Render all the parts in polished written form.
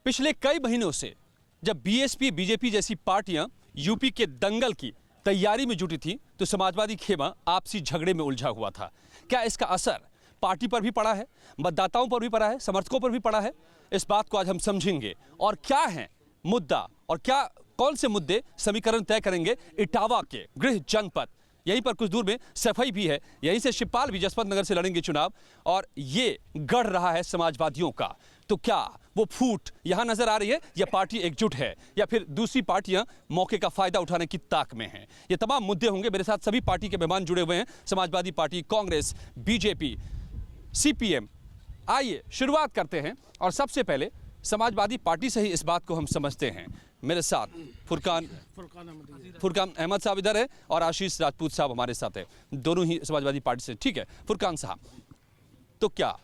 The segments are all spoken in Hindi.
पिछले कई महीनों से जब बीएसपी बीजेपी जैसी पार्टियां यूपी के दंगल की तैयारी में जुटी थी तो समाजवादी खेमा आपसी झगड़े में उलझा हुआ था। क्या इसका असर पार्टी पर भी पड़ा है, मतदाताओं पर भी पड़ा है, समर्थकों पर भी पड़ा है? इस बात को आज हम समझेंगे। और क्या है मुद्दा और क्या कौन से मुद्दे समीकरण तय करेंगे इटावा के गृह जनपद। यहीं पर कुछ दूर में सफाई भी है, यहीं से शिवपाल भी जसवंत नगर से लड़ेंगे चुनाव और ये गढ़ रहा है समाजवादियों का। तो क्या वो फूट यहां नजर आ रही है या पार्टी एकजुट है या फिर दूसरी पार्टियां मौके का फायदा उठाने की ताक में हैं? ये तमाम मुद्दे होंगे। मेरे साथ सभी पार्टी के मेहमान जुड़े हुए हैं, Samajwadi party, Congress, BJP, CPM. आइए शुरुआत करते हैं और सबसे पहले समाजवादी पार्टी से ही इस बात को हम समझते हैं। मेरे साथ फुरकान अहमद साहब इधर है और आशीष राजपूत साहब हमारे साथ है, दोनों ही समाजवादी पार्टी से। ठीक है फुरकान साहब, तो क्या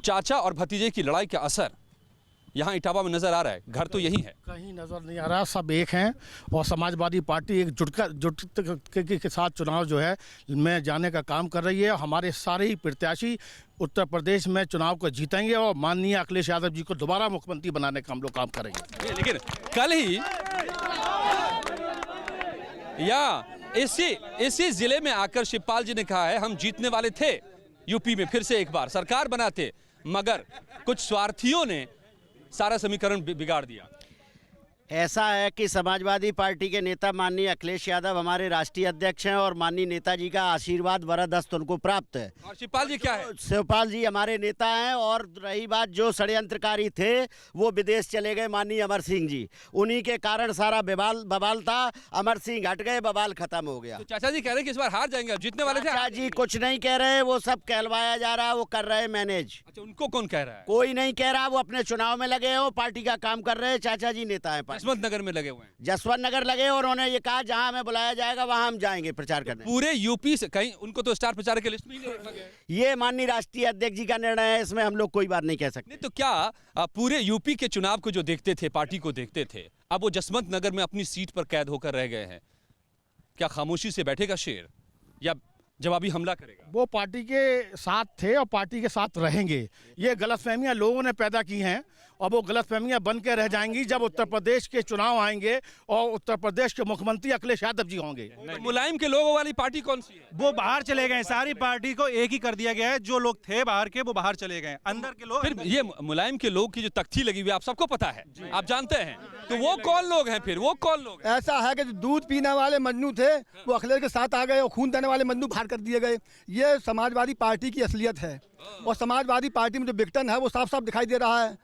चाचा और भतीजे की लड़ाई का असर यहाँ इटावा में नजर आ रहा है? घर तो यही है, कहीं नजर नहीं आ रहा, सब एक हैं और समाजवादी पार्टी एक जुट के साथ चुनाव जो है में जाने का काम कर रही है। हमारे सारे ही प्रत्याशी उत्तर प्रदेश में चुनाव को जीतेंगे और माननीय अखिलेश यादव जी को दोबारा मुख्यमंत्री बनाने का हम लोग काम करेंगे। लेकिन कल ही या इसी जिले में आकर शिवपाल जी ने कहा है हम जीतने वाले थे यूपी में, फिर से एक बार सरकार बनाते, मगर कुछ स्वार्थियों ने सारा समीकरण बिगाड़ दिया। ऐसा है कि समाजवादी पार्टी के नेता माननीय अखिलेश यादव हमारे राष्ट्रीय अध्यक्ष हैं और माननीय नेताजी का आशीर्वाद वरदस्त उनको प्राप्त है। और शिवपाल जी क्या है? शिवपाल जी हमारे नेता हैं। और रही बात जो षड्यंत्रकारी थे वो विदेश चले गए, माननीय अमर सिंह जी, उन्हीं के कारण सारा बवाल था। अमर सिंह हट गए, बवाल खत्म हो गया। तो चाचा जी कह रहे हैं कि इस बार हार जाएंगे, जीतने वाले थे। चाचा जी कुछ नहीं कह रहे, वो सब कहलवाया जा रहा है, वो कर रहे हैं मैनेज। अच्छा, उनको कौन कह रहा है? कोई नहीं कह रहा, वो अपने चुनाव में लगे हो, पार्टी का काम कर रहे हैं। चाचा जी नेता है, जसवंत नगर में लगे हुए हैं। जसवंत नगर लगे और उन्होंने ये कहा जहां हमें बुलाया जाएगा वहां हम जाएंगे प्रचार करने। पूरे यूपी से कहीं उनको तो स्टार प्रचारक की लिस्ट में ही नहीं रखा गया है। ये माननीय राष्ट्रीय अध्यक्ष जी का निर्णय है, इसमें हम लोग कोई बात नहीं कह सकते। नहीं तो क्या पूरे यूपी के चुनाव को जो देखते थे, पार्टी को देखते थे, अब वो जसवंत नगर में अपनी सीट पर कैद होकर रह गए हैं? क्या खामोशी से बैठेगा शेर या जवाबी हमला करेगा? वो पार्टी के साथ थे और पार्टी के साथ रहेंगे। ये गलतफहमियां लोगों ने पैदा की हैं और वो गलतफहमियां बन के रह जाएंगी जब उत्तर प्रदेश के चुनाव आएंगे और उत्तर प्रदेश के मुख्यमंत्री अखिलेश यादव जी होंगे। तो मुलायम के लोगों वाली पार्टी कौन सी है? वो बाहर चले गए, सारी पार्टी को एक ही कर दिया गया है। जो लोग थे बाहर के वो बाहर चले गए, अंदर के लोग। फिर ये मुलायम के लोग की जो तख्ती लगी हुई है आप सबको पता है, आप जानते हैं, तो वो कौन लोग हैं? फिर वो कौन लोग हैं? ऐसा है कि दूध पीने वाले मजनू थे वो अखिलेश के साथ आ गए और खून देने वाले मजनू बाहर कर दिए गए। ये समाजवादी पार्टी की असलियत है और समाजवादी पार्टी में जो विघटन है वो साफ साफ दिखाई दे रहा है।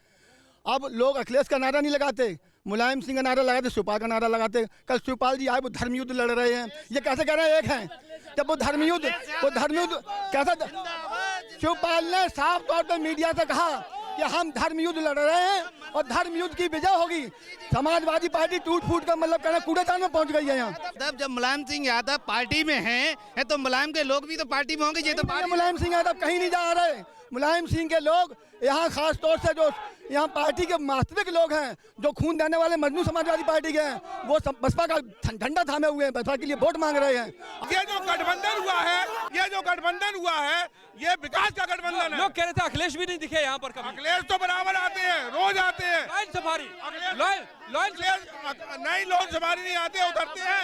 अब लोग अखिलेश का नारा नहीं लगाते, मुलायम सिंह का नारा लगाते, शिवपाल का नारा लगाते। कल शिवपाल जी आए, वो धर्मयुद्ध लड़ रहे हैं। ये कैसे कह रहे हैं एक हैं जब वो धर्मयुद्ध कैसा? शिवपाल ने साफ तौर पर मीडिया से कहा कि हम धर्मयुद्ध लड़ रहे हैं और धर्मयुद्ध की विजय होगी। समाजवादी पार्टी टूट फूट कर मतलब कहना कूड़ेदान में पहुंच गई है यहाँ। जब मुलायम सिंह यादव पार्टी में हैं तो मुलायम के लोग भी तो पार्टी में होंगे। ये तो मुलायम सिंह यादव कहीं नहीं जा रहे। मुलायम सिंह के लोग यहाँ खास तौर से जो यहाँ पार्टी के वास्तविक लोग हैं, जो खून देने वाले मजनू समाजवादी पार्टी के हैं, वो बसपा का झंडा थामे हुए हैं, बसपा के लिए वोट मांग रहे हैं। ये जो गठबंधन हुआ है ये विकास का गठबंधन है। लोग कह रहे थे अखिलेश भी नहीं दिखे यहाँ पर कभी। अखिलेश तो बराबर आते हैं, रोज आते हैं। लाइन सफारी नहीं, लोग सफारी नहीं आते, उतरते हैं।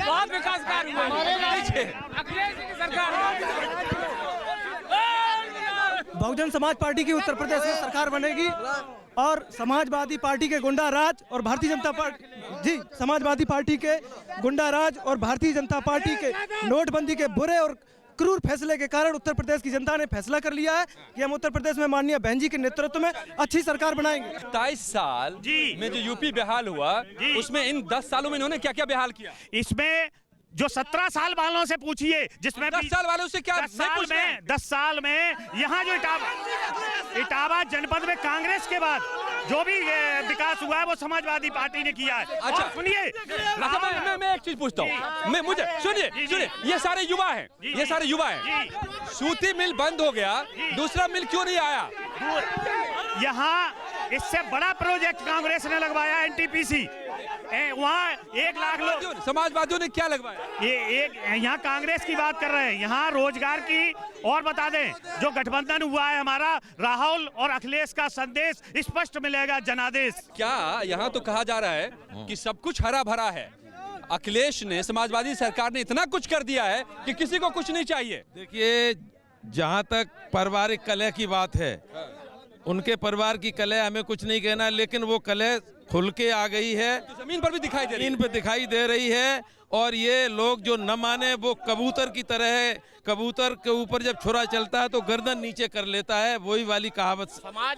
बहुत विकास कार्य बहुजन समाज पार्टी की उत्तर प्रदेश में सरकार बनेगी और समाजवादी पार्टी के गुंडा राज और भारतीय जनता पार्टी समाजवादी पार्टी के गुंडा राज और भारतीय जनता पार्टी के नोटबंदी के बुरे और क्रूर फैसले के कारण उत्तर प्रदेश की जनता ने फैसला कर लिया है कि हम उत्तर प्रदेश में माननीय बहन जी के नेतृत्व में अच्छी सरकार बनाएंगे। 27 साल में जो यूपी बेहाल हुआ, उसमें इन 10 सालों में इन्होंने क्या क्या बेहाल किया? इसमें जो 17 साल वालों से पूछिए, जिसमें 10 साल वालों से क्या 10 साल में यहाँ जो इटावा जनपद में कांग्रेस के बाद जो भी विकास हुआ है वो समाजवादी पार्टी ने किया है। अच्छा सुनिए, मैं एक चीज पूछता हूँ, मुझे सुनिए, ये सारे युवा हैं, सूती मिल बंद हो गया, दूसरा मिल क्यों नहीं आया? यहाँ इससे बड़ा प्रोजेक्ट कांग्रेस ने लगवाया एनटीपीसी, वहाँ 1 लाख लोग, समाजवादियों ने क्या लगवाया? ये एक यहाँ कांग्रेस की बात कर रहे हैं, यहाँ रोजगार की। और बता दें, जो गठबंधन हुआ है हमारा, राहुल और अखिलेश का संदेश स्पष्ट मिलेगा, जनादेश। क्या यहाँ तो कहा जा रहा है कि सब कुछ हरा भरा है, अखिलेश ने, समाजवादी सरकार ने इतना कुछ कर दिया है कि किसी को कुछ नहीं चाहिए। देखिए, जहाँ तक पारिवारिक कलह की बात है, उनके परिवार की कलह हमें कुछ नहीं कहना, लेकिन वो कलह खुल के आ गई है, तो जमीन पर भी दिखाई दे रही है। इन पे दिखाई दे रही है। और ये लोग जो न माने, वो कबूतर की तरह है, कबूतर के ऊपर जब छुरा चलता है तो गर्दन नीचे कर लेता है, वही वाली कहावत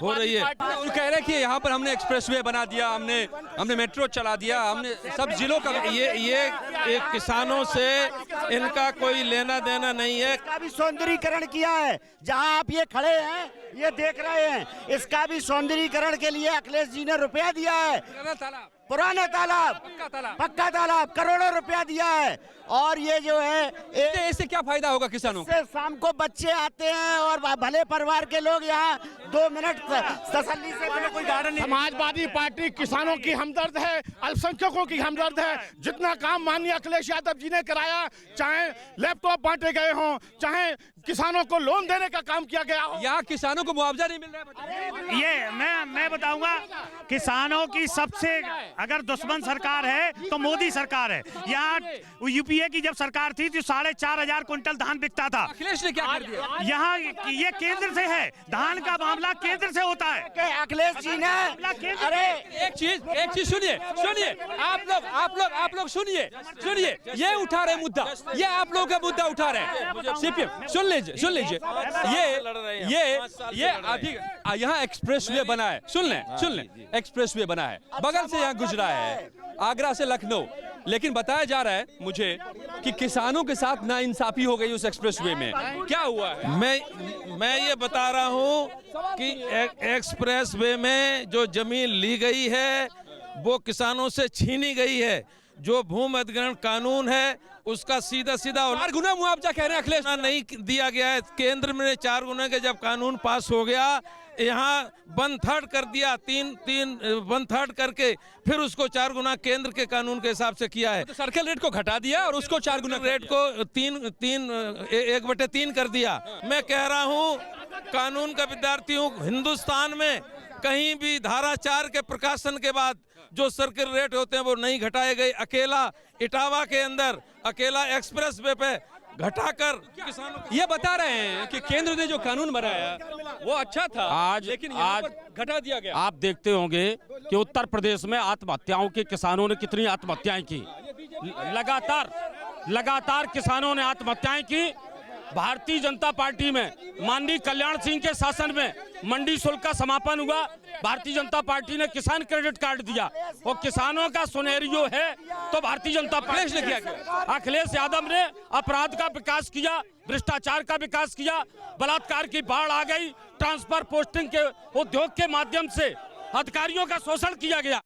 हो रही है। वो कह रहे हैं कि यहाँ पर हमने एक्सप्रेसवे बना दिया, हमने मेट्रो चला दिया, हमने सब जिलों का। ये किसानों से इनका कोई लेना देना नहीं है। इसका भी सौंदर्यीकरण किया है, जहां आप ये खड़े हैं, ये देख रहे हैं, इसका भी सौंदर्यीकरण के लिए अखिलेश जी ने रुपया दिया है। पुराना तालाब, पक्का तालाब, करोड़ों रुपया दिया है। और ये जो है, इससे क्या फायदा होगा किसानों को? शाम को बच्चे आते हैं और भले परिवार के लोग यहाँ 2 मिनट तसल्ली से कोई गार्डन नहीं। समाजवादी पार्टी किसानों की हमदर्द है, अल्पसंख्यकों की हमदर्द है। जितना काम माननीय अखिलेश यादव जी ने कराया, चाहे लैपटॉप बांटे गए हों, चाहे किसानों को लोन देने का काम किया गया हो, यहाँ किसानों को मुआवजा नहीं मिल रहा है। ये मैं बताऊंगा, किसानों की सबसे अगर दुश्मन सरकार है तो मोदी सरकार है। यहाँ यूपीए की जब सरकार थी तो 4,500 क्विंटल धान बिकता था। अखिलेश ने क्या कर दिया? यहाँ ये केंद्र से है, धान का मामला केंद्र से होता है। अखिलेश जी ने, अरे एक चीज सुनिए, आप लोग सुनिए, ये उठा रहे मुद्दा, ये आप लोग का मुद्दा उठा रहे। सीपीएम सुन लीजिए, ये अभी यहाँ एक्सप्रेसवे बना है, सुन लें, एक्सप्रेसवे बना है, बगल से यहाँ गुजरा है, आगरा से लखनऊ। लेकिन बताया जा रहा है मुझे कि किसानों के साथ नाइंसाफी हो गई उस एक्सप्रेसवे में। क्या हुआ है? मैं ये बता रहा हूँ कि एक्सप्रेसवे में जो जमीन ली गई है वो किसानों से छीनी गई है। जो भूमि अधिग्रहण कानून है उसका सीधा 4 गुना मुआवजा कह रहे हैं अखिलेश। नहीं दिया गया है। केंद्र में 4 गुना के जब कानून पास हो गया, यहाँ 1/3 कर दिया, 1/3 करके फिर उसको 4 गुना केंद्र के कानून के हिसाब से किया है। तो सर्कल रेट को घटा दिया और उसको 4 गुना रेट को 1/3 कर दिया। मैं कह रहा हूँ, कानून का विद्यार्थी हूँ, हिंदुस्तान में कहीं भी धारा 4 के प्रकाशन के बाद जो सर्किल रेट होते हैं वो नहीं घटाए गए। अकेला इटावा के अंदर, अकेला एक्सप्रेस वे पे घटाकर किसानों ये बता रहे हैं कि केंद्र ने जो कानून बनाया वो अच्छा था, लेकिन यहाँ पर घटा दिया गया। आप देखते होंगे कि उत्तर प्रदेश में आत्महत्याओं के किसानों ने कितनी आत्महत्याएं की। लगातार किसानों ने आत्महत्याएं की। भारतीय जनता पार्टी में माननीय कल्याण सिंह के शासन में मंडी शुल्क का समापन हुआ। भारतीय जनता पार्टी ने किसान क्रेडिट कार्ड दिया और किसानों का सुनेरियो है तो भारतीय जनता पार्टी ने क्या किया? अखिलेश यादव ने अपराध का विकास किया, भ्रष्टाचार का विकास किया, बलात्कार की बाढ़ आ गई, ट्रांसफर पोस्टिंग के उद्योग के माध्यम से अधिकारियों का शोषण किया गया।